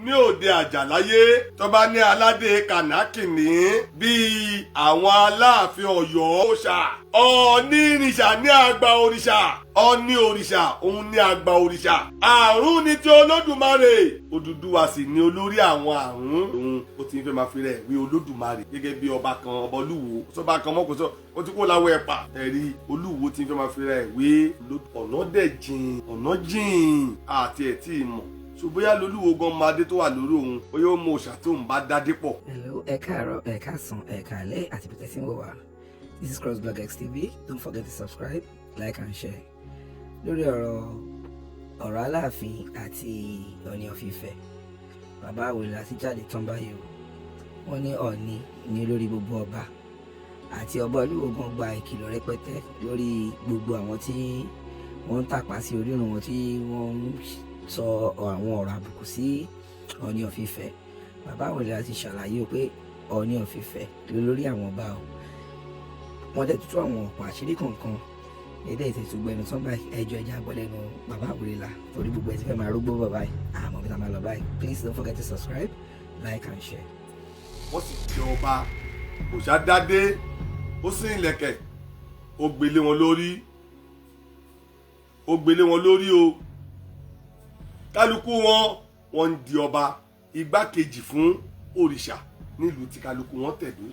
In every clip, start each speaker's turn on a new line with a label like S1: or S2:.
S1: ní òde àjàláyé tó bá ní aládé kànákìnní bíi àwọn aláàfin Ọ̀yọ́ òòṣà Ọọ̀ni ìrìṣà ní àgbà òrìṣà Ọọ̀ni òrìṣà òun ní àgbà òrìṣà àrùn ní ti Olódùmarè Odùduwà sì ní olórí àwọn àrùn òun ó ti fẹ́ máa fi rẹ̀ wí Olódùmarè gẹ́gẹ́ bí ọba kan ọba Olúwo sọba kan mọ́kòsọ́ ó ti kó láwọ̀ ẹ̀pà ẹ̀rí Olúwo ti fẹ́ máa fi rẹ̀ wí ọ̀nà dẹ̀ jìn ọ̀nà jìn àti ẹ̀ tí ì mọ̀ ṣùgbọ́n lolúwo gan máa dé tó wà lórí òun ó yóò mọ òòṣà tó ń bá dádé pọ̀.
S2: Hello, ẹ káàárọ̀, ẹ káàsán, ẹ káalẹ́ àti bẹ̀tẹ̀ sí ń wò wá. This is Crossblog X TV. Don't forget to subscribe, like and share. Lórí ọ̀rọ̀ Aláàfin àti Ọọ̀ni of Ifẹ̀, bàbá Àwòrì láti jáde tán báyìí o. Wọ́n ní Ọọ̀ni ní olórí gbogbo ọba àti ọba Olúwo gan gba ìkìlọ̀ rẹpẹtẹ lórí gbogbo àwọn tí wọ́n ń tàpá sí orírun wọn tí wọ́n ń sọ àwọn ọ̀rọ̀ àbùkù sí Ọọ̀ni of Ifẹ̀. Bàbá Àwòrì láti ṣàlàyé pé Ọọ̀ni of Ifẹ̀ lólórí àwọn ọba o. Wọ́n dẹ̀ tútù àwọn ọ̀pọ̀ àṣírí kọ̀ọ̀kan lédè ìtẹ̀tù gbẹnu tán báyìí ẹjọ́ ẹja gbọ́ lẹ́nu bàbá Àwòrì là torí gbogbo ẹ̀ ti fẹ́ máa rúgbó bọ̀ báyìí àmọ́ bí ta máa lọ báyìí. Please don't forget to subscribe, like and share.
S1: Wọ́n sì jẹ ọba òòṣà dádé ó sì ń lẹ̀kẹ̀ ó gbélé wọn lórí o kálukú wọn ń di ọba igbákejì fún òrìṣà nílùú tí kálukú wọn tẹ̀dó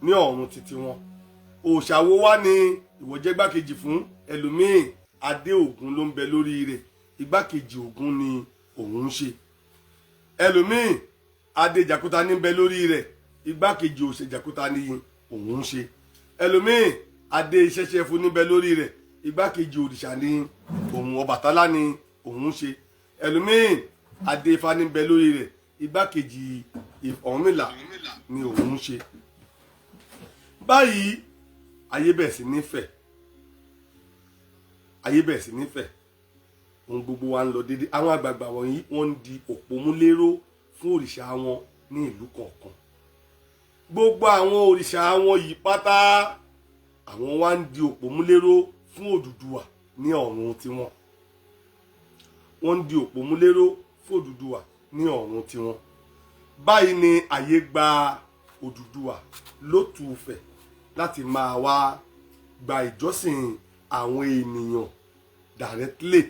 S1: ní ọ̀run títí wọn òòṣà wo wá ní ìwọ jẹ́ igbákejì fún ẹlòmíín adé Ògún ló ń bẹ lórí rẹ̀ igbákejì Ògún ni òun ń ṣe ẹlòmíín adé Jàkúta ní ń bẹ lórí rẹ̀ igbákejì òòṣà Jàkúta ní òun ń ṣe ẹlòmíín adé Ṣẹ̀ṣẹ̀fù ní ń bẹ lórí rẹ̀ igbákejì òrìṣà ní òun Ọbàtálá ní òun ń ṣe ẹlòmíín adé Ifá ní ń bẹ lórí rẹ̀ igbákejì Ọ̀rúnmìlà ní òun ń ṣe báyìí ayé bẹ̀rẹ̀ sí nífẹ̀ẹ́ ohun gbogbo wa ń lọ déédéé àwọn àgbààgbà wọ̀nyí wọ́n ń di òpómúléró fún òrìṣà wọn ní ìlú kọ̀ọ̀kan gbogbo àwọn òrìṣà wọn yìí pátá àwọn wá ń di òpómúléró fún Odùduwà ní ọ̀run tiwọn wọ́n ń di òpómúléró fún Odùduwà ní ọ̀run tiwọn báyìí ni ayé gba Odùduwà lótùúfẹ̀ láti máa wá gba ìjọsìn àwọn ènìyàn directly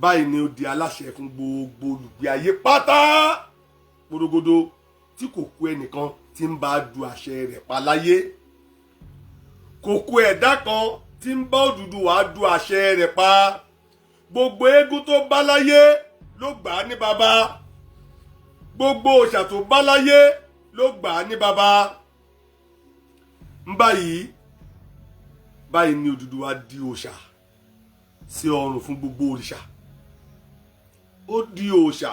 S1: báyìí ni ó di aláṣẹ fún gbogbo olùgbé ayé pátá gbòdògbòdò tí kò kù ẹnìkan tí ń bá du àṣẹ rẹ̀ pa láyé kò kù ẹ̀dá kan tí ń bá Odùduwà du àṣẹ rẹ̀ pa gbogbo eégún tó bá láyé ló gbà á ní baba gbogbo òòṣà tó bá láyé ló gbà á ní baba báyìí ni Odùduwà di òòṣà sí ọrùn fún gbogbo òrìṣà ó di òòṣà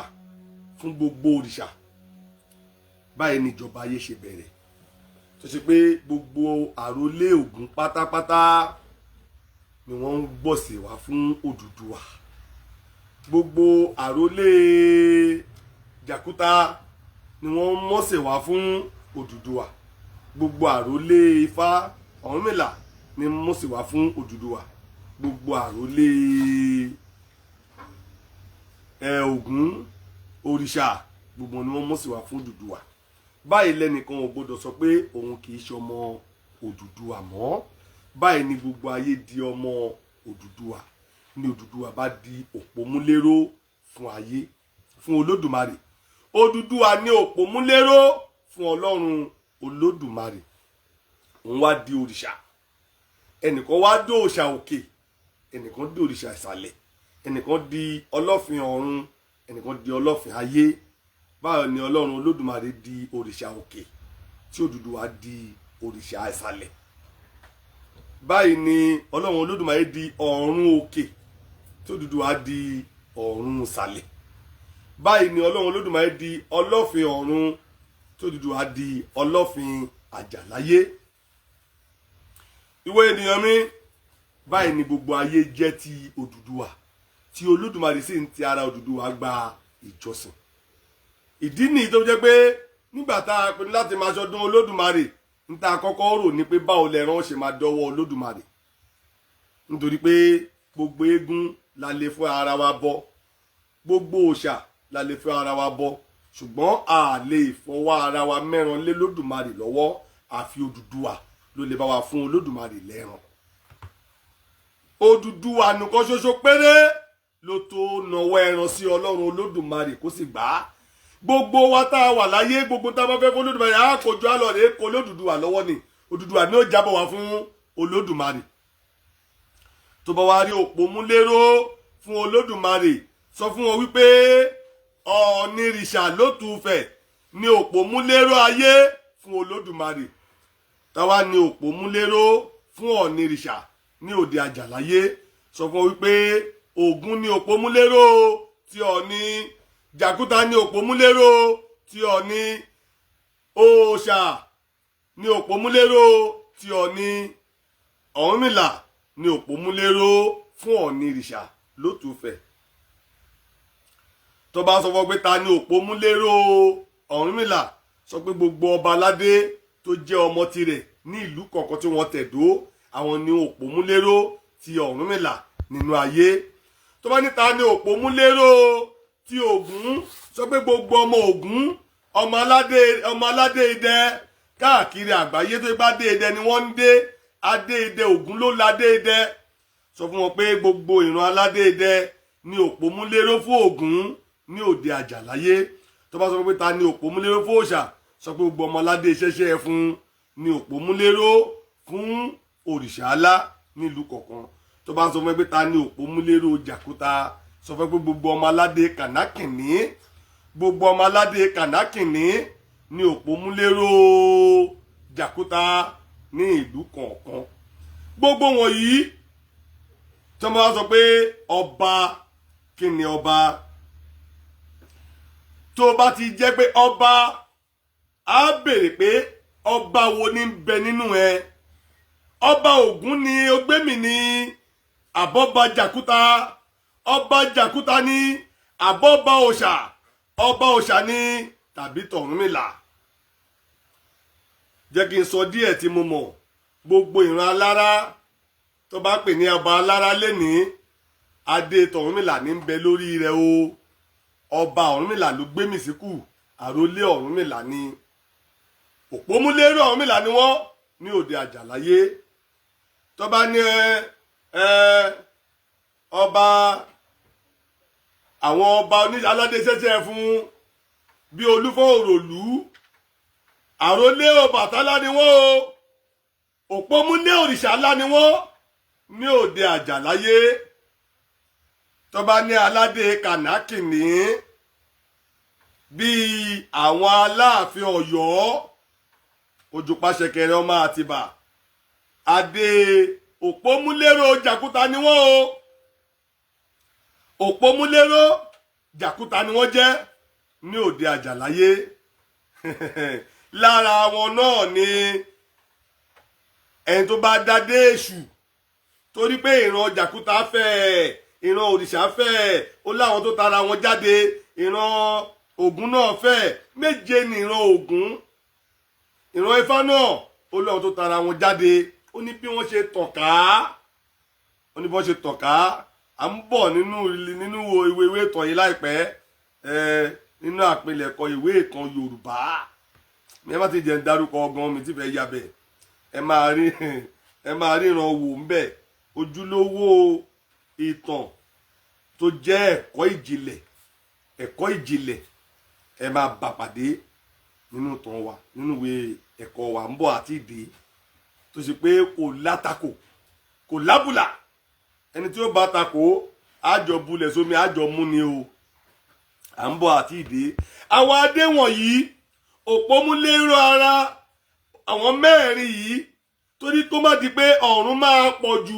S1: fún gbogbo òrìṣà báyìí ni ìjọba ayé ṣe bẹ̀rẹ̀ tó ṣe pé gbogbo àrólé Ògún pátápátá ni wọ́n ń gbọ̀sẹ̀ wá fún Odùduwà gbogbo àrólé Jàkúta ni wọ́n ń mọ̀sẹ̀ wá fún Odùduwà gbogbo àrólé Ifá Ọ̀rúnmìlà ni mọ̀sẹ̀ wá fún Odùduwà gbogbo àrólé Ògún òrìṣà gbogbo ni wọ́n mọ̀sẹ̀ wá fún Odùduwà báyìí lẹ́nìkan ò gbọdọ̀ sọ pé òun kì í ṣe ọmọ Odùduwà mọ́ báyìí ni gbogbo ayé di ọmọ Odùduwà ni Odùduwà bá di òpómúléró fún ayé fún Olódùmarè Odùduwà ní òpómúléró fún Ọlọ́run Olódùmarè òun wá di òrìṣà ẹnìkan wá dé òòṣà òkè ẹnìkan di òrìṣà ìsàlẹ̀ ẹnìkan di ọlọ́fin ọ̀run ẹnìkan di ọlọ́fin ayé báwo ni Ọlọ́run Olódùmarè di òrìṣà òkè tí Odùduwà di òrìṣà ìsàlẹ̀ báyìí ni Ọlọ́run Olódùmarè di ọ̀run òkè tí Odùduwà di ọ̀run ìsàlẹ̀ báyìí ni Ọlọ́run Olódùmarè di ọlọ́fin ọ̀run tí Odùduwà di ọlọ́fin àjàláyé ìwé ènìyàn mi báyìí ni gbogbo ayé jẹ́ ti Odùduwà tí Olódùmarè sì ń ti ara Odùduwà gba ìjọsìn ìdí nìyí tó jẹ́ pé nígbà tá a pinnu láti máa ṣọdún Olódùmarè ń ta kọ́kọ́ rò ní pé báwo lẹ́ran ṣe máa dọ́wọ́ Olódùmarè nítorí pé gbogbo eégún la lè fún ara wa bọ gbogbo òòṣà la lè fẹ́ ara wa bọ ṣùgbọ́n a lè fọwọ́ ara wa mẹ́ran lé lódùmarè lọ́wọ́ àfi Odùduwà ló lè bá wa fún Olódùmarè lẹ́ran. Odùduwà nìkan ṣoṣo péré ló tó nawọ́ ẹran sí Ọlọ́run Olódùmarè kó sì gbà á. Gbogbo wa tá a wà láyé gbogbo tá a bá fẹ́ fún Olódùmarè á kojú àlọ́rẹ̀ kó Olódùduwà lọ́wọ́ ni Odùduwà ni ó jábọ̀ wá fún Olódùmarè. Tó bá wá rí òpómúléró fún Olódùmarè sọ fún wọn wípé Ọ̀nìrìṣà ló tù fẹ̀ ní òpómúléró ayé fún Olódùmarè. Táwa ní òpómúléró fún Ọ̀nìrìṣà ní òde àjàláyé sọ fún wọn wípé Ògún ní òpómúléró tí Ọ̀ọ̀ni, Jàkúta ní òpómúléró tí Ọ̀ọ̀ni, Òòṣà ní òpómúléró tí Ọ̀ọ̀ni, Ọ̀rúnmìlà ní òpómúléró fún Ọ̀nìrìṣà ló tù fẹ̀. Tó bá sọ fún pé ta ní òpómúléró Ọ̀rúnmìlà sọ pé gbogbo ọba aládé tó jẹ́ ọmọ tirẹ̀ ní ìlú kọ̀ọ̀kan tí wọ́n tẹ̀dó àwọn ní òpómúléró ti Ọ̀rúnmìlà nínú ayé. Tó bá ní ta ní òpómúléró ti Ògún sọ pé gbogbo ọmọ Ògún ọmọ aládé idẹ káàkiri àgbáyé tó bá dé idẹ ni wọ́n ń dé adé idẹ Ògún ló ládé idẹ. Sọ fún wọn pé gbogbo ìran aládé idẹ ní òpómúléró fún Ògún ní òde àjàláyé. Tó bá sọ pé ta ní òpómúléró fún Òòṣà sọ pé gbogbo ọmọ aládé ṣẹṣẹ fún ní òpómúléró fún Òrìṣàlá nílùú kọ̀ọ̀kan. Tó bá sọ pé ta ní òpómúléró Jàkúta sọ pé gbogbo ọmọ aládé Kànákìnní gbogbo ọmọ aládé Kànákìnní ní òpómúléró Jàkúta ní ìlú kọ̀ọ̀kan. Gbogbo wọ̀nyí tí wọ́n bá sọ pé ọba kí ni ọba tó bá ti jẹ́ pé ọba á béèrè pé ọba wo ní ń bẹ nínú ẹ ọba Ògún ni Ògbémì ni àbọ̀ba Jàkúta ọba Jàkúta ni àbọ̀ba Òòṣà ọba Òòṣà ni tàbí t'Ọ̀rúnmìlà. Jẹ́ kí n sọ díẹ̀ tí mo mọ̀. Gbogbo ìran alára tó bá pè ní ọba alára lénìí adé t'Ọ̀rúnmìlà ní ń bẹ lórí rẹ̀ o. Ọba Ọ̀rúnmìlà ló gbémì síkù àrólé Ọ̀rúnmìlà ni òpómúléró Ọ̀rúnmìlà ni wọ́n ní òde àjàláyé. Tó bá ní ọba àwọn ọba aládé ṣẹ̀ṣẹ̀ fún bí Olúfọ́n Òròlú àrólé Ọbàtálá ni wọ́n o òpómúlé Òrìṣàlá ni wọ́n ní òde àjàláyé. Tó bá ní aládé Kànákìnní bíi àwọn Aláàfin Ọ̀yọ́ Òjùpá-ṣẹ̀kẹ̀rẹ̀ ọmọ Àtìbà adé òpómúléró Jàkúta ni wọ́n o òpómúléró Jàkúta ni wọ́n jẹ́ ní òde àjàláyé. Lára wọn náà ni ẹni tó bá dádé Èṣù torí pé ìran Jàkúta fẹ́ ìran Òrìṣà fẹ́ ó láwọn tó tara wọn jáde ìran Ògún náà fẹ́ méje ni ìran Ògún ìran Ifá náà ó láwọn tó tara wọn jáde ó ní bí wọ́n ṣe tàn ká ó ní bí wọ́n ṣe tàn ká à ń bọ̀ nínú ìwé ìtàn yìí láìpẹ́ nínú àpilẹ̀kọ ìwé ìtàn Yorùbá ẹ má ti jẹ́ ń dárúkọ ọgbọ́n mi tí fẹ́ yabẹ̀ ẹ máa ríran wò ń bẹ̀ ojúlówó ìtàn tó jẹ́ ẹ̀kọ́ ìjìnlẹ̀ ẹ máa bá pàdé nínú ìtàn wa nínú ìwé ẹ̀kọ́ wa ń bọ̀ àti ìdè tó ṣe pé kò látakò kò lábùlà ẹni tí ó bá takò àjọ bulẹ̀ sómi àjọ mú ni o à ń bọ̀ àti ìdè. Àwọn adé wọ̀nyí òpómúléró ara àwọn mẹ́rin yìí torí tó má di pé ọ̀run máa pọ̀ jù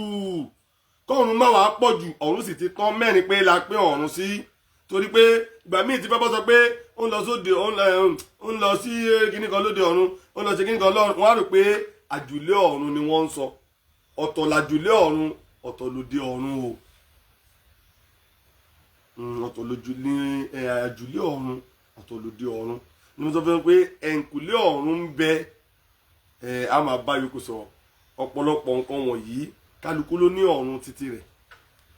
S1: kọ́run máa wà pọ̀ jù ọ̀run sì ti tán mẹ́rin pé la pín ọ̀run sí torí pé ìgbà míì tí bá sọ pé ó ń lọ sóde ó ń lọ sí kíní kan lóde ọ̀run ó ń lọ sí kíní kan lọ́run wọ́n á rò pé àjùlé ọ̀run ni wọ́n ń sọ ọ̀tọ̀ làjùlé ọ̀run ọ̀tọ̀ lóde ọ̀run o ọ̀tọ̀ lójú ní àjùlé ọ̀run ọ̀tọ̀ lóde ọ̀run ni mo sọ fún mi pé ẹ̀ǹkùlé ọ̀run ń bẹ a máa bá yòókù sọ ọ̀pọ̀lọpọ̀ nǹkan wọ̀nyí kálukú ló ní ọ̀run títí rẹ̀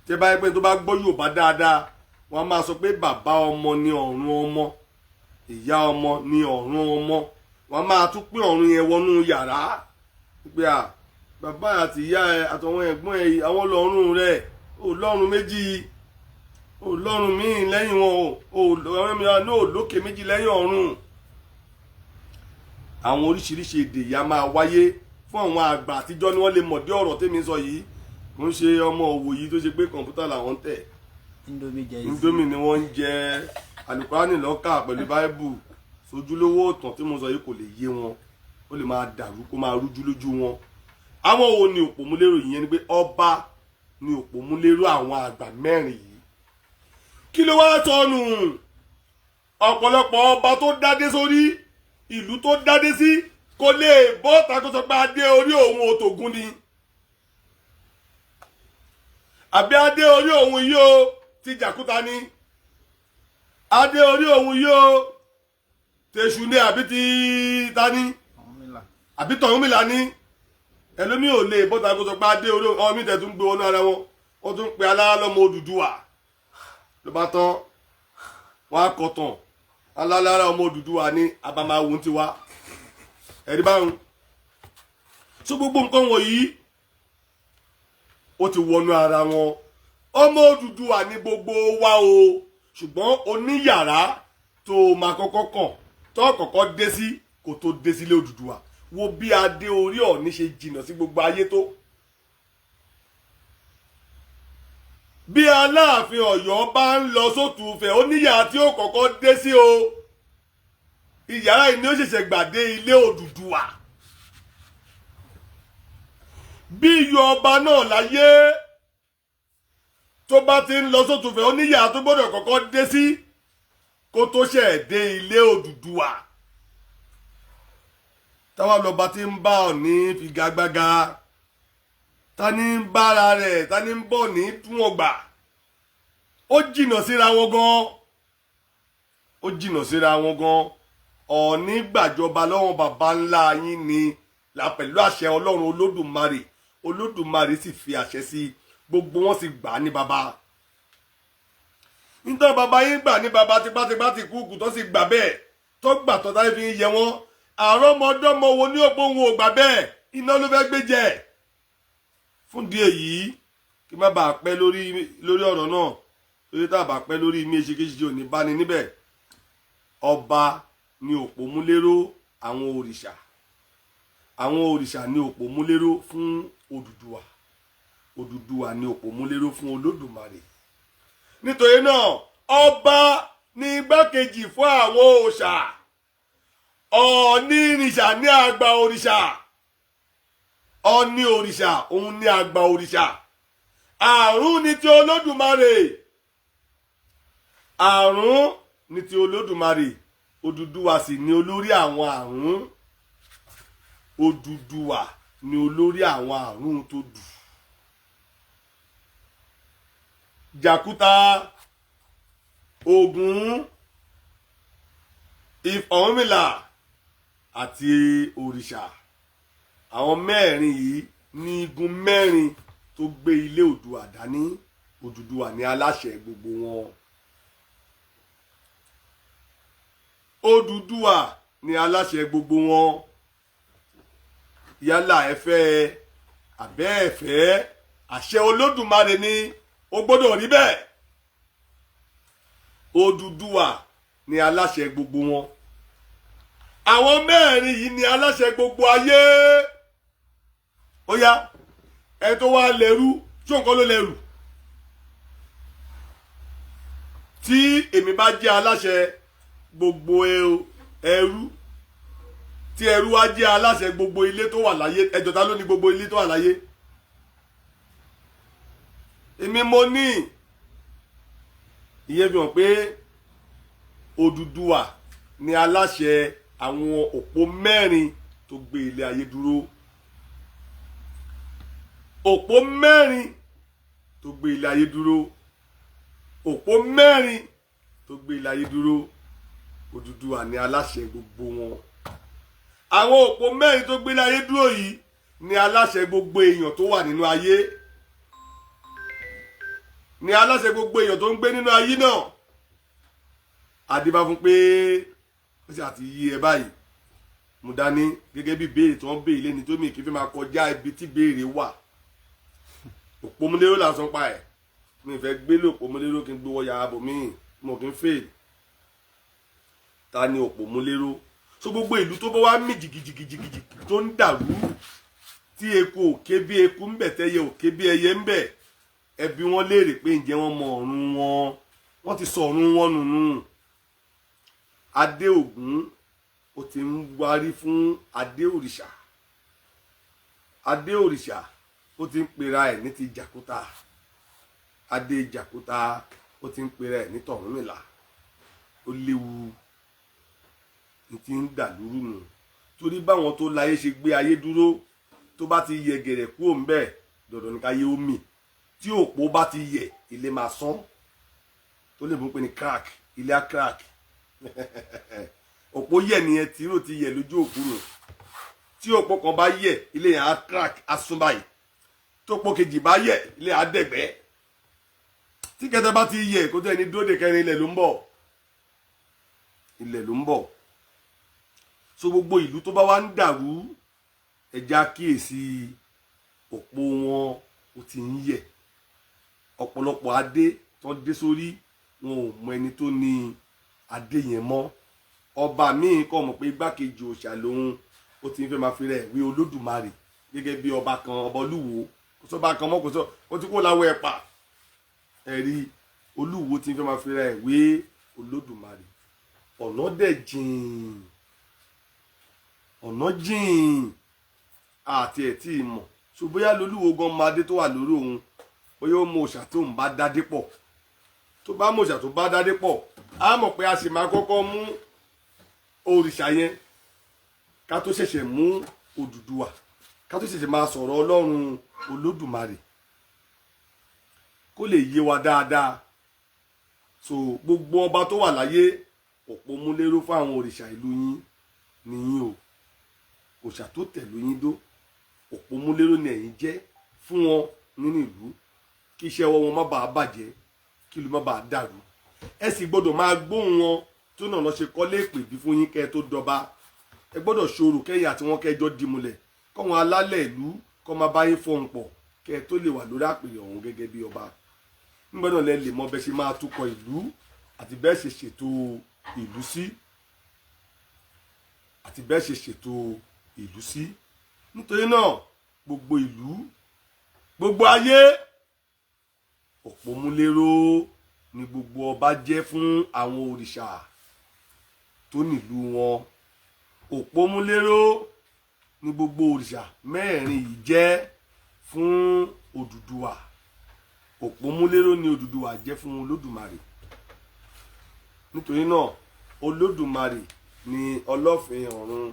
S1: tẹ́ bá yẹ pé tó bá gbọ́ Yorùbá dáadáa wọ́n máa sọ pé bàbá ọmọ ni ọ̀run ọmọ, ìyá ọmọ ni ọ̀run ọmọ. Wọ́n máa tún pín ọ̀run yẹn wọnú yàrá pé bàbá àti ìyá ẹ àtàwọn ẹ̀gbọ́n ẹ àwọn lọ́run rẹ̀ ò lọ́run méjì, ò lọ́run míì lẹ́yìn wọn, ò lọ́run mìíràn náà lókè méjì lẹ́yìn ọ̀run. Àwọn oríṣiríṣi èdè yà máa wáyé fún àwọn àgbà àtijọ́ ni wọ́n lè mọ̀ dé ọ̀rọ̀ tèmi sọ yìí. Kò ń ṣe ọmọ òwò yìí tó ṣe pé kọ̀ǹpútà làwọn ń tẹ̀. Indomie ni wọ́n ń jẹ, Àlùkùránì lọ́kà pẹ̀lú Báíbù. Sojúlówó ọ̀tàn tí mo sọ yìí kò lè yé wọn, ó lè máa dàrú kó máa rújú lójú wọn. Àwọn wo ni òpómúlérò yìí? Ni pé ọba ni òpómúlérò àwọn àgbà mẹ́rin yìí. Kí ló wá sọnù? Ọ̀pọ̀lọpọ̀ ọba tó dádé sórí, ìlú tó dádé sí, kò lè bọ́ tako sọ pé adé orí òun òtògùn ni. Àbí adé orí òun yìí ó ti Jàkúta ni. Adé orí òun yìí ó tèṣù ní àbí ti tani àbí tọ̀húnmìlà ní. Ẹlòmí ò lè bọ́ta kó sọ pé adé orí ọmọ mi tẹ̀ tún gbé wọnú ara wọn, wọ́n tún pe alára lọ́mọ Odùduwà ló bá tán, wọ́n á kọ̀tàn alára ọmọ Odùduwà ní abámáwo ti wá ẹ̀rí báwọn. So gbogbo nǹkan wọ̀nyí ó ti wọnú ara wọn. Ọmọ Odùduwà ní gbogbo wa o, ṣùgbọ́n oníyàrá tó máa kọ́kọ́ kàn tó kọ́kọ́ dé sí kò tó dé sílé Odùduwà. Wo bí adé orí Ọ̀ọ̀ni ṣe jìnnà sí gbogbo ayé tó. Bí Aláàfin Ọ̀yọ́ bá ń lọ sótùúfẹ̀ oníyàrá tí ó kọ́kọ́ dé sí o, ìyàrá yìí ni ó ṣẹ̀ṣẹ̀ gbà dé ilé Odùduwà. Bí iyọ̀ ọba náà láyé tó bá ti ń lọ sótùúfẹ̀ oníyàrá tó gbọ́dọ̀ kọ́kọ́ dé sí kó tó ṣẹ̀ dé ilé Odùduwà. Táwa lọba tí ń bá Ọ̀ọ̀ni figagbága, ta ní ń bára rẹ̀, ta ní ń bọ̀ ní tún ọgbà. Ó jìnnà síra wọn gan, ó jìnnà síra wọn gan. Ọ̀ọ̀ni gbàjọba lọ́wọ́ bàbá ńlá yín ni pẹ̀lú àṣẹ Ọlọ́run Olódùmarè. Olódùmarè sì fi àṣẹ sí, gbogbo wọn sì gbà ní bàbá. Nítorí bàbá yín gbà ní bàbá tipátipá ti kúkú tó sì gbà bẹ́ẹ̀, tó gbà tó táyé fi ń yẹ wọ́n. Àrọ́mọdọ́mọ wo ní òpó òun ò gbà bẹ́ẹ̀, iná ló fẹ́ gbé jẹ. Fún díẹ̀ yìí kí má bàa pẹ́ lórí ọ̀rọ̀ náà, torí tá a bá pẹ́ lórí mi èṣekéṣe ò ní bá ní níbẹ̀. Ọba ni òpómúlérò àwọn òrìṣà. Àwọn òrìṣà ni òpómúlérò fún Odùduwà. Odùduwà ni òpómúlérò fún Olódùmarè. Nítorí náà ọba ni igbákejì fún àwọn òòṣà. Ọ̀ọ̀ni ìrìṣà ní àgbà òrìṣà. Ọ̀ọ̀ni òrìṣà òun ní àgbà òrìṣà. Àrùn ni ti Olódùmarè. Àrùn ni ti Olódùmarè. Odùduwà sì ni olórí àwọn àrùn. Odùduwà ni olórí àwọn àrùn tó dù. Jàkúta, Ògún, Ọ̀rúnmìlà àti òrìṣà. Àwọn mẹ́rin yìí ní igun mẹ́rin tó gbé ilé Oòduà dání. Odùduwà ní aláṣẹ gbogbo wọn. Odùduwà ní aláṣẹ gbogbo wọn. Yálà ẹ fẹ́ àbẹ́ ẹ fẹ́, àṣẹ Olódùmarè ni ó gbọ́dọ̀ rí bẹ́ẹ̀. Odùduwà ní aláṣẹ gbogbo wọn. Àwọn mẹ́rin yìí ni aláṣẹ gbogbo ayé. Ó yá, ẹ tó wá lẹ́rú tí nǹkan ló lẹ́rù. Tí èmi bá jẹ́ aláṣẹ gbogbo ẹrú, tí ẹrú wá jẹ́ aláṣẹ gbogbo ilé tó wà láyé, ẹjọ́ ta ló ní gbogbo ilé tó wà láyé? Èmi mo ní. Ìyẹn fi hàn pé Odùduwà ni aláṣẹ àwọn òpó mẹ́rin tó gbé ilé ayé dúró. Òpó mẹ́rin tó gbé ilé ayé dúró. Òpó mẹ́rin tó gbé ilé ayé dúró. Odùduwà ni aláṣẹ gbogbo wọn. Àwọn òpó mẹ́rin tó gbé ilé ayé dúró yìí ni aláṣẹ gbogbo èèyàn tó wà nínú ayé. ní aláṣẹ gbogbo èèyàn tó ń gbé nínú ayé náà adébá fún pé ó sì àti yí ẹ báyìí mo dání gẹ́gẹ́ bí béèrè tí wọ́n béèrè lẹ́ni tó mi kì í fi máa kọjá ibi tí béèrè wà òpómúléró lásán pa ẹ̀ mi fẹ́ gbé lé òpómúléró kí n gbé wọ yàrá bò mí mo kì í fèèlì ta ni òpómúléró so gbogbo ìlú tó bá wá mì jìgìjìgìjìgì tó ń dàrú tí eku òkè bí eku ń bẹ tẹyẹ òkè bí ẹyẹ ń bẹ ẹbí wọn léèrè pé ǹjẹ́ wọ́n mọ ọ̀run wọn wọ́n ti sọ ọ̀run wọn nùnú adé Ògún ó ti ń wárí fún adé òrìṣà ó ti ń pera ẹ̀ ní ti jàkúta adé jàkúta ó ti ń pera ẹ̀ ní tọ̀rúnmìlà ó léwu ní ti ń dà lúrú nù torí báwọn tó láyé ṣe gbé ayé dúró tó bá ti yẹ gẹ̀rẹ̀ kúrò ń bẹ̀ dandan ní káyé ó mì tí òpó bá ti yẹ ilé máa sán tó lè mú pé ní crack ilé á crack òpó yẹ nìyẹn tìró ti yẹ lójú òkú nù tí òpó kan bá yẹ ilé yẹn á crack á sún báyìí tó pọ̀ kejì bá yẹ ilé á dẹ̀gbẹ́ tí kẹta bá ti yẹ kó tẹ́ ní dóde kẹrin ilẹ̀ ló ń bọ̀ so gbogbo ìlú tó bá wá ń dàrú ẹja kíyèsí òpó wọn ó ti ń yẹ ọ̀pọ̀lọpọ̀ adé tó dé sórí wọn ò mọ ẹni tó ní adé yẹn mọ́ ọba míì kọ́ mọ̀ pé igbákejì òòṣà lòun ó ti ń fẹ́ máa fi rẹ̀ wé olódùmarè gẹ́gẹ́ bí ọba kan ọba olúwo kò sọ́ba kan mọ́ kò sọ ó ti kó láwọ ẹ̀pà ẹ̀rí olúwo ti ń fẹ́ máa fi rẹ̀ wé olódùmarè ọ̀nà dẹ̀ jìn àti ẹ̀ tí ì mọ̀ so bóyá lolúwo gan máa dé tó wà lórí òun bóyá ó mọ òòṣà tó ń bá dádé pọ̀ tó bá mọ òòṣà tó bá dádé pọ̀ á mọ̀ pé a sì máa kọ́kọ́ mú òrìṣà yẹn ká tó ṣẹ̀ṣẹ̀ mú Odùduwà ká tó ṣẹ̀ṣẹ̀ máa sọ̀rọ̀ Ọlọ́run Olódùmarè kó lè yé wa dáadáa so gbogbo ọba tó wà láyé òpómúléró fún àwọn òrìṣà ìlú yín nìyí o òòṣà tó tẹ̀lú yín dó òpómúléró ni ẹ̀yin jẹ́ fún wọn nínú ìlú kí iṣẹ́ wọn má bàa bàjẹ́ kí ìlú má bàa dàrú ẹ sì gbọ́dọ̀ máa gbóhùn wọn tó náà lọ ṣe kọ́lé èpè bí fún yín kẹ́ ẹ tó dọba ẹ gbọ́dọ̀ ṣòro kẹ́yìn àti wọn kẹjọ dìmúlẹ̀ kọ́wọn alálẹ̀ ìlú kọ́ máa bá yín fọhùn pọ̀ kẹ́ ẹ tó lè wà lórí àpèrè ọ̀hún gẹ́gẹ́ bí ọba nígbà náà lẹ lè mọ bẹ́ ṣe máa túkọ̀ ìlú àti bẹ́ẹ̀ ṣe ṣètò ìlú sí nítorí náà gbogbo ìlú gbogbo ayé òpómúléró ni gbogbo ọba jẹ́ fún àwọn òrìṣà tó nílùú wọn òpómúléró ni gbogbo òrìṣà mẹ́rin yìí jẹ́ fún Odùduwà òpómúléró ni Odùduwà jẹ́ fún Olódùmarè nítorí náà Olódùmarè ni Ọlọ́fin ọ̀run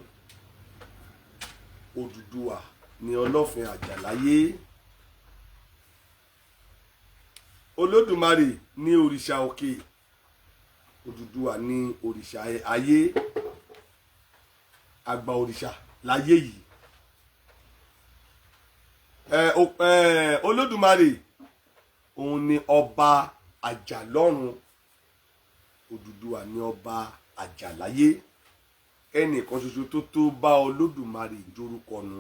S1: Odùduwà ni Ọlọ́fin àjàláyé Olódùmarè ni òrìṣà òkè Odùduwà ni òrìṣà ayé àgbà òrìṣà láyé yìí Olódùmarè òun ni ọba àjàlọ́run Odùduwà ni ọba àjàláyé ẹnìkan ṣoṣo tó tó bá Olódùmarè jórúkọ nù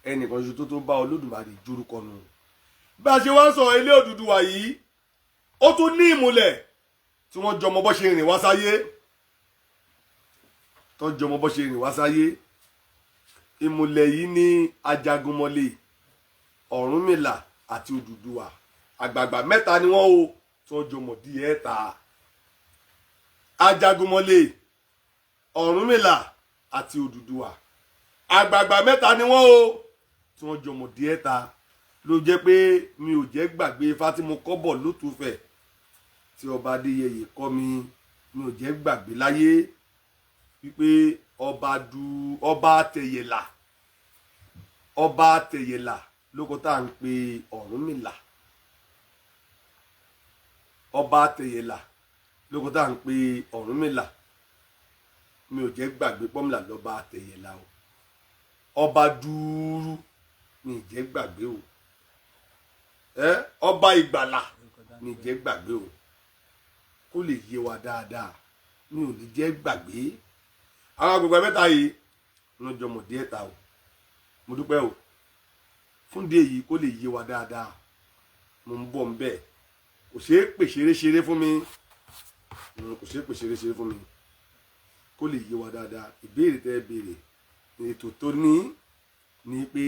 S1: ẹnìkan ṣoṣo tó tó bá Olódùmarè jórúkọ nù bá a ṣe wá ń sọ ilé Odùduwà yìí ó tún ní ìmùlẹ̀ tí wọ́n jọmọ bọ́ ṣe rìn wá sáyé ìmùlẹ̀ yìí ní Ajagunmọ̀lẹ̀ Ọ̀rúnmìlà àti Odùduwà àgbààgbà mẹ́ta ni wọ́n o tí wọ́n jọmọ di ẹ̀ta Ajagunmọ̀lẹ̀ Ọ̀rúnmìlà àti Odùduwà àgbààgbà mẹ́ta ni wọ́n o tí wọ́n jọmọ di ẹ̀ta ló jẹ́ pé mi ò jẹ́ gbàgbé ifá tí mo kọ́ bọ̀ lótùfẹ̀ tí ọba Adéyẹyè kọ́ mi ò jẹ́ gbàgbé láyé wípé ọba Àtẹ̀yẹlà lóko tá à ń pe Ọ̀rúnmìlà ọba Àtẹ̀yẹlà lóko tá à ń pe Ọ̀rúnmìlà mi ò jẹ́ gbàgbé pọ́nmìlà lọ́ba Àtẹ̀yẹlà o ọba dúró mi ì jẹ́ gbàgbé o ọba ìgbàlà ní jẹ́ gbàgbé o kó lè yé wa dáadáa ní ò ní jẹ́ gbàgbé àwọn agbègbè mẹ́ta yìí wọ́n jọ mọ̀ díẹ̀ ta o mo dúpẹ́ o fún díẹ̀ yìí kó lè yé wa dáadáa mo ń bọ̀ ń bẹ̀ kò ṣeé pè ṣeré fún mi kò ṣeé pè ṣeré fún mi kó lè yé wa dáadáa ìbéèrè tẹ́ béèrè ètò tó ní pé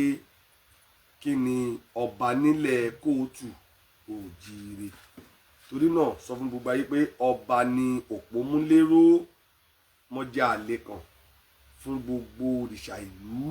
S1: kí ni ọba nílẹ̀ kóòtù òjíire torí náà sọ fún gbogbo ayé pé ọba ni òpómúléró mọ́jà àlè kan fún gbogbo òrìṣà ìlú.